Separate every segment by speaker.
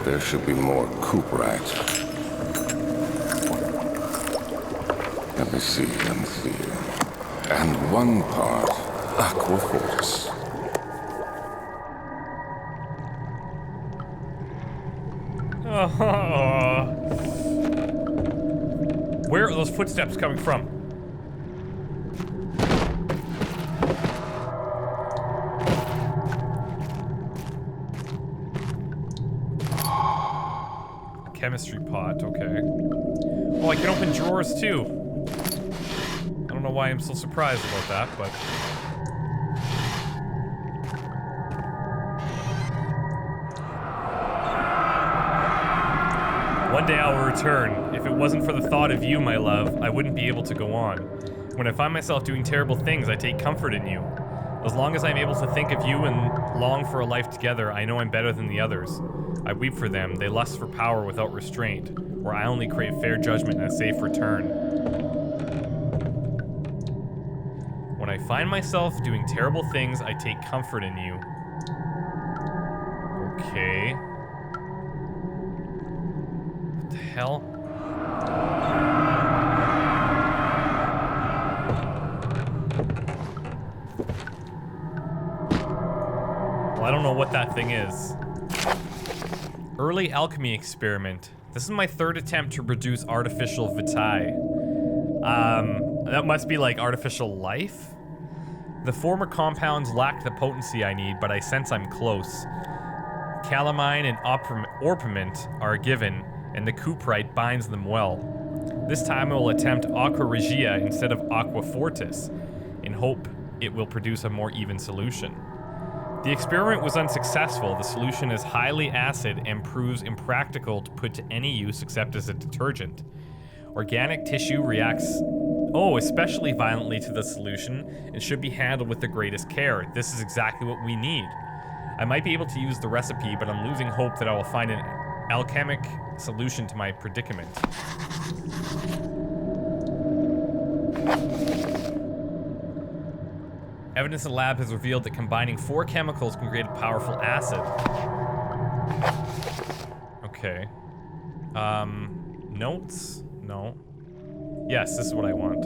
Speaker 1: there should be more cooperite. Let me see. And one part aquafortis.
Speaker 2: Where are those footsteps coming from? Chemistry pot, okay. Oh, I can open drawers too. I don't know why I'm so surprised about that, but... One day I will return. If it wasn't for the thought of you, my love, I wouldn't be able to go on. When I find myself doing terrible things, I take comfort in you. As long as I'm able to think of you and long for a life together, I know I'm better than the others. I weep for them, they lust for power without restraint, where I only crave fair judgment and a safe return. When I find myself doing terrible things, I take comfort in you. Okay. What the hell? Well, I don't know what that thing is. Early alchemy experiment. This is my third attempt to produce artificial vitae. That must be like artificial life? The former compounds lack the potency I need, but I sense I'm close. Calamine and orpiment are given, and the cuprite binds them well. This time I will attempt aqua regia instead of aqua fortis, in hope it will produce a more even solution. The experiment was unsuccessful. The solution is highly acid and proves impractical to put to any use except as a detergent. Organic tissue reacts, especially violently to the solution and should be handled with the greatest care. This is exactly what we need. I might be able to use the recipe, but I'm losing hope that I will find an alchemic solution to my predicament. Evidence in the lab has revealed that combining 4 chemicals can create a powerful acid. Okay. Notes? No. Yes, this is what I want.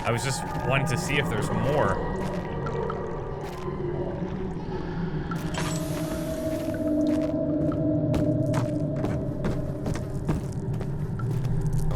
Speaker 2: I was just wanting to see if there's more.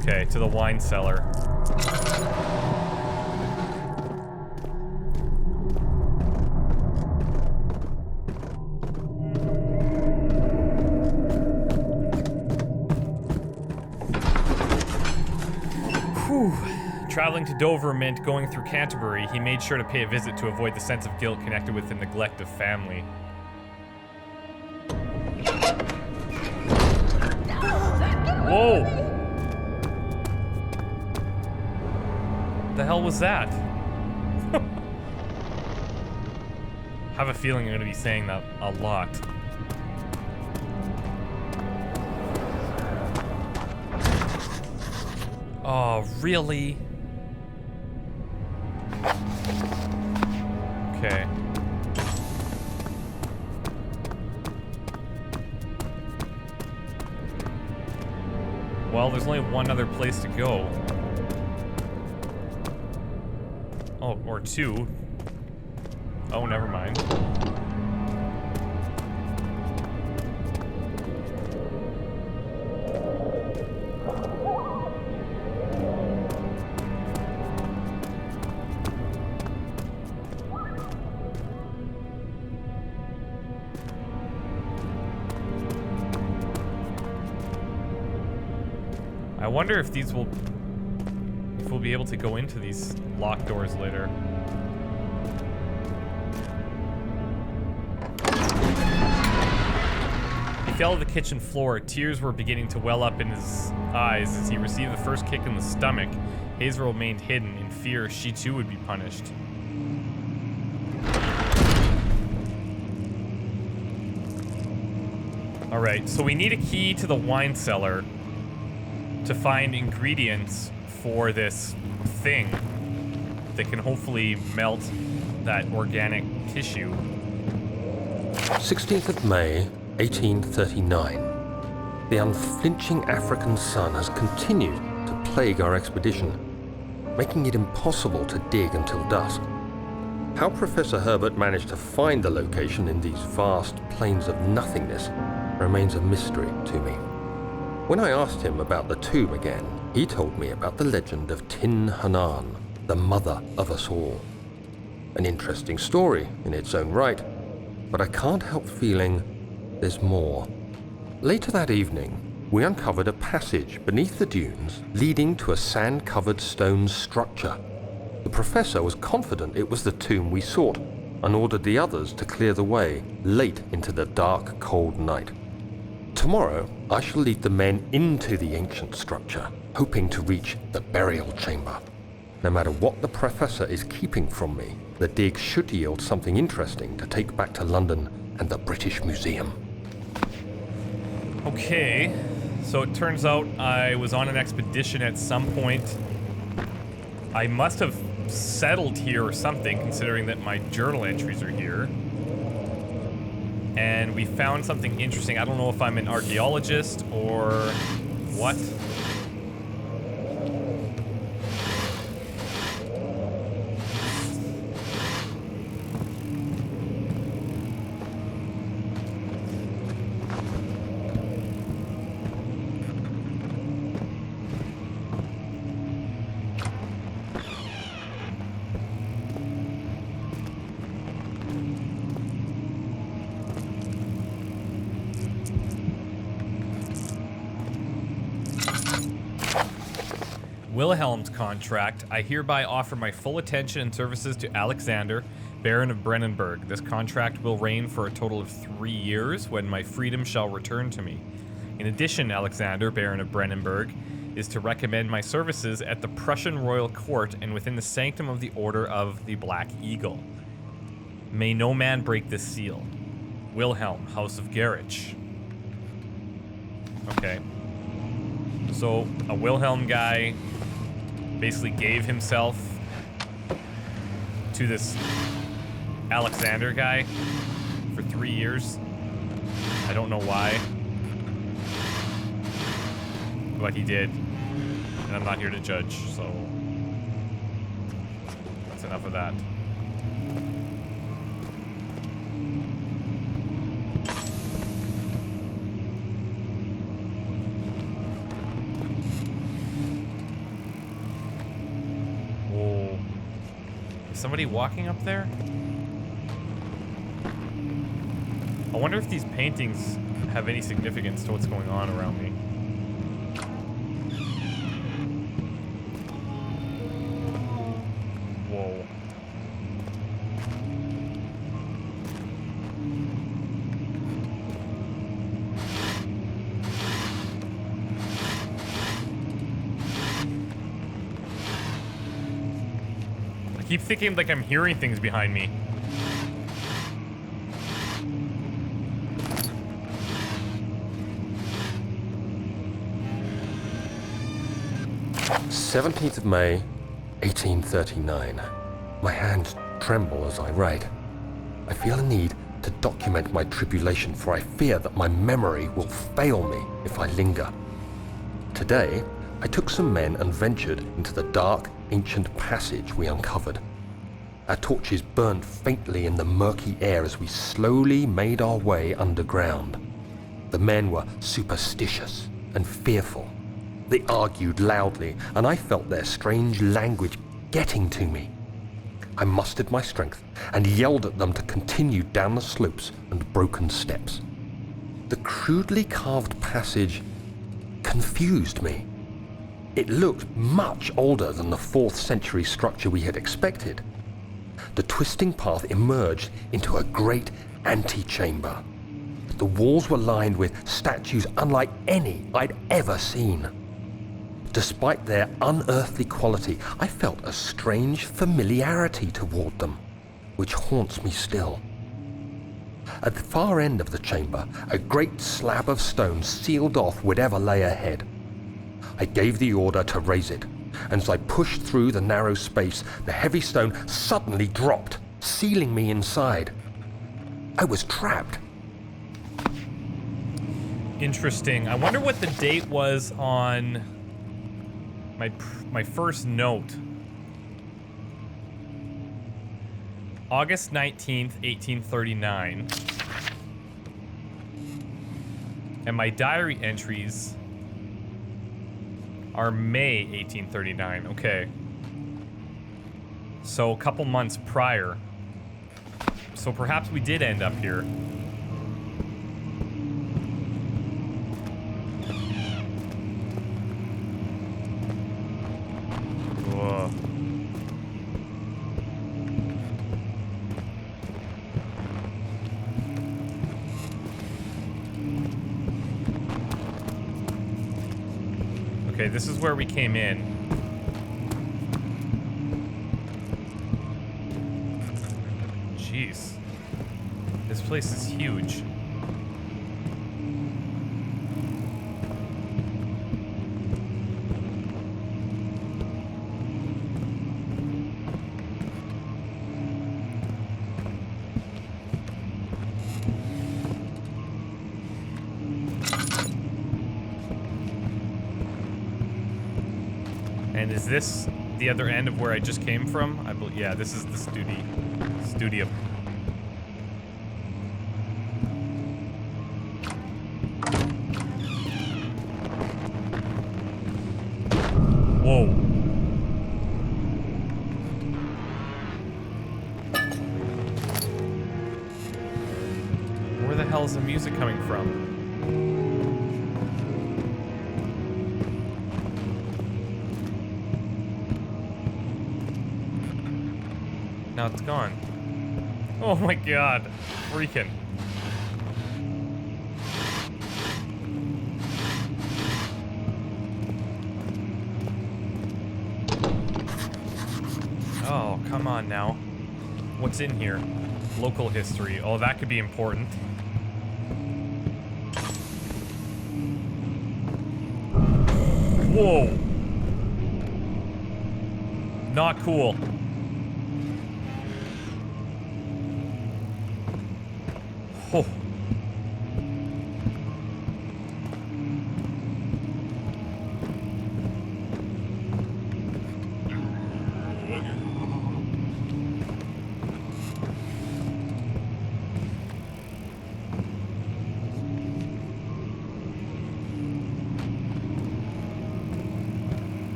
Speaker 2: Okay, to the wine cellar. Whew. Traveling to Dover meant going through Canterbury. He made sure to pay a visit to avoid the sense of guilt connected with the neglect of family. Whoa! The hell was that? I have a feeling I'm going to be saying that a lot. Oh, really? Okay. Well, there's only one other place to go. Oh, or 2. Oh, never mind. I wonder if these will... if we'll be able to go into these locked doors later. He fell to the kitchen floor. Tears were beginning to well up in his eyes as he received the first kick in the stomach. Hazel remained hidden in fear she too would be punished. Alright, so we need a key to the wine cellar to find ingredients for this thing. that can hopefully melt that organic tissue.
Speaker 3: 16th of May, 1839. The unflinching African sun has continued to plague our expedition, making it impossible to dig until dusk. How Professor Herbert managed to find the location in these vast plains of nothingness remains a mystery to me. When I asked him about the tomb again, he told me about the legend of Tin Hanan, the mother of us all. An interesting story in its own right, but I can't help feeling there's more. Later that evening, we uncovered a passage beneath the dunes leading to a sand-covered stone structure. The professor was confident it was the tomb we sought and ordered the others to clear the way late into the dark, cold night. Tomorrow, I shall lead the men into the ancient structure, hoping to reach the burial chamber. No matter what the professor is keeping from me, the dig should yield something interesting to take back to London and the British Museum.
Speaker 2: Okay, so it turns out I was on an expedition at some point. I must have settled here or something, considering that my journal entries are here. And we found something interesting. I don't know if I'm an archaeologist or what. Wilhelm's contract. I hereby offer my full attention and services to Alexander, Baron of Brennenburg. This contract will reign for a total of 3 years, when my freedom shall return to me. In addition, Alexander, Baron of Brennenburg, is to recommend my services at the Prussian royal court and within the sanctum of the Order of the Black Eagle. May no man break this seal. Wilhelm, House of Gerich. Okay. So, a Wilhelm guy basically gave himself to this Alexander guy for 3 years. I don't know why, but he did, and I'm not here to judge, so that's enough of that. Somebody walking up there? I wonder if these paintings have any significance to what's going on around me. Whoa. I keep thinking like I'm hearing things behind me.
Speaker 3: "17th of May, 1839. My hands tremble as I write. I feel a need to document my tribulation, for I fear that my memory will fail me if I linger. Today, I took some men and ventured into the dark, ancient passage we uncovered. Our torches burned faintly in the murky air as we slowly made our way underground. The men were superstitious and fearful. They argued loudly, and I felt their strange language getting to me. I mustered my strength and yelled at them to continue down the slopes and broken steps. The crudely carved passage confused me. It looked much older than the 4th century structure we had expected. The twisting path emerged into a great antechamber. The walls were lined with statues unlike any I'd ever seen. Despite their unearthly quality, I felt a strange familiarity toward them, which haunts me still. At the far end of the chamber, a great slab of stone sealed off whatever lay ahead. I gave the order to raise it, and as I pushed through the narrow space, the heavy stone suddenly dropped, sealing me inside. I was trapped.
Speaker 2: Interesting. I wonder what the date was on my first note. August 19th, 1839. And my diary entries are May 1839. Okay. So a couple months prior. So perhaps we did end up here. Whoa. Okay, this is where we came in. Jeez. This place is huge. And is this the other end of where I just came from? I believe, yeah, this is the studio. Whoa. Where the hell is the music coming from? Now it's gone. Oh my god. Freaking. Oh, come on now. What's in here? Local history. Oh, that could be important. Whoa. Not cool. Oh.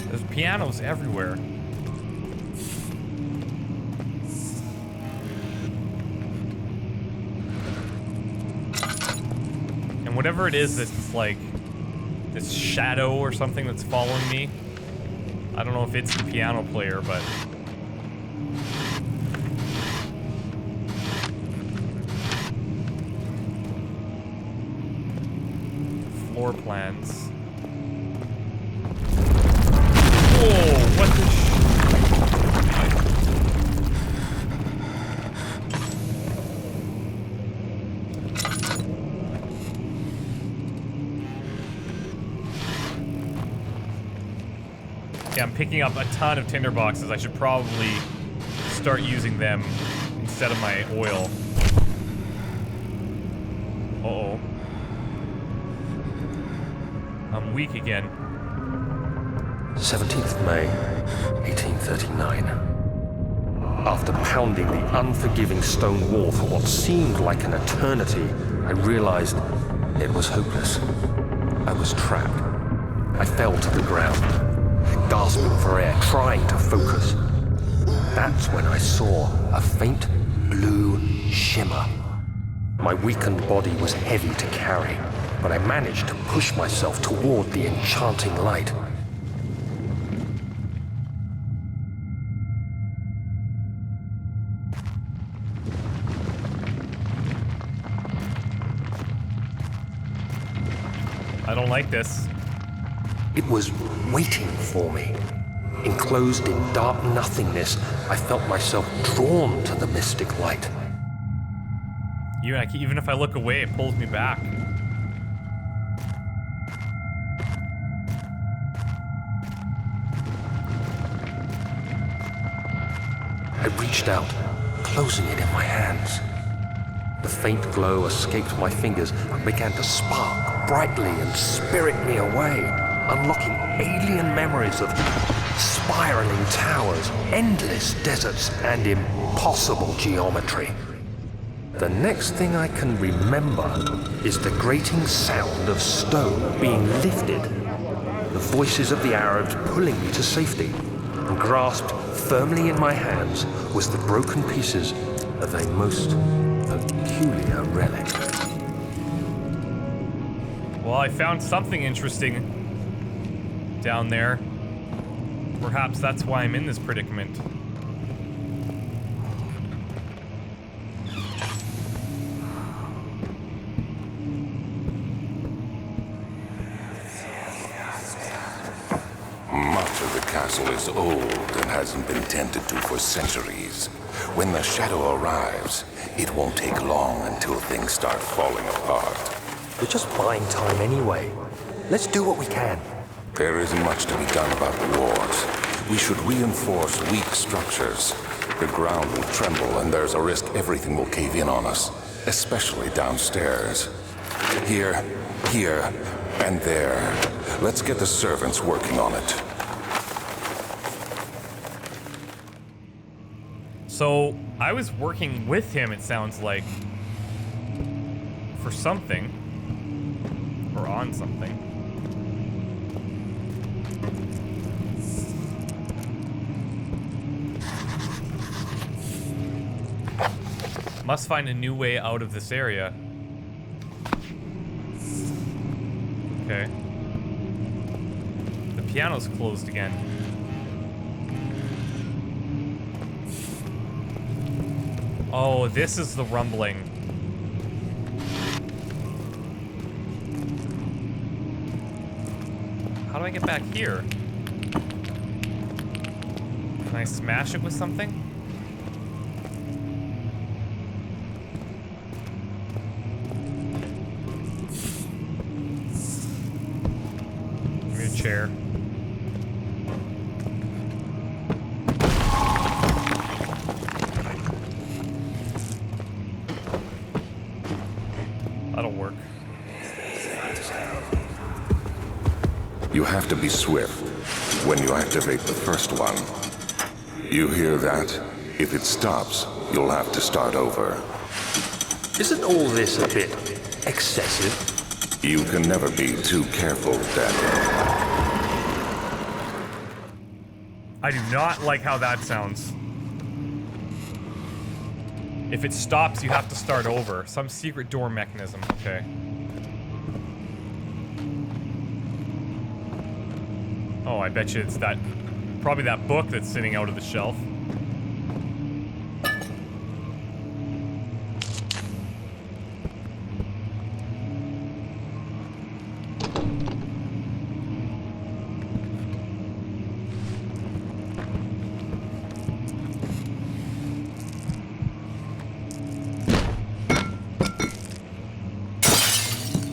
Speaker 2: There's pianos everywhere. And whatever it is that's like this shadow or something that's following me, I don't know if it's the piano player, but floor plans. Whoa, what the Yeah, I'm picking up a ton of tinderboxes. I should probably start using them instead of my oil. Uh-oh. I'm weak again.
Speaker 3: 17th May, 1839. After pounding the unforgiving stone wall for what seemed like an eternity, I realized it was hopeless. I was trapped. I fell to the ground, gasping for air, trying to focus. That's when I saw a faint blue shimmer. My weakened body was heavy to carry, but I managed to push myself toward the enchanting light.
Speaker 2: I don't like this.
Speaker 3: It was waiting for me. Enclosed in dark nothingness, I felt myself drawn to the mystic light.
Speaker 2: Even if I look away, it pulls me back.
Speaker 3: I reached out, closing it in my hands. The faint glow escaped my fingers and began to spark brightly and spirit me away, unlocking alien memories of spiraling towers, endless deserts, and impossible geometry. The next thing I can remember is the grating sound of stone being lifted, the voices of the Arabs pulling me to safety, and grasped firmly in my hands was the broken pieces of a most peculiar relic.
Speaker 2: Well, I found something interesting down there. Perhaps that's why I'm in this predicament.
Speaker 1: Much of the castle is old and hasn't been tended to for centuries. When the shadow arrives, it won't take long until things start falling apart.
Speaker 3: We're just buying time anyway. Let's do what we can.
Speaker 1: There isn't much to be done about the walls. We should reinforce weak structures. The ground will tremble and there's a risk everything will cave in on us, especially downstairs. Here, and there. Let's get the servants working on it.
Speaker 2: So, I was working with him, it sounds like, for something. Or on something. Must find a new way out of this area. Okay. The piano's closed again. Oh, this is the rumbling. How do I get back here? Can I smash it with something? Give me a chair. That'll work.
Speaker 1: You have to be swift when you activate the first one. You hear that? If it stops, you'll have to start over.
Speaker 3: Isn't all this a bit excessive?
Speaker 1: You can never be too careful, Daniel.
Speaker 2: I do not like how that sounds. If it stops, you have to start over. Some secret door mechanism. Okay. Oh, I bet you it's that... probably that book that's sitting out of the shelf.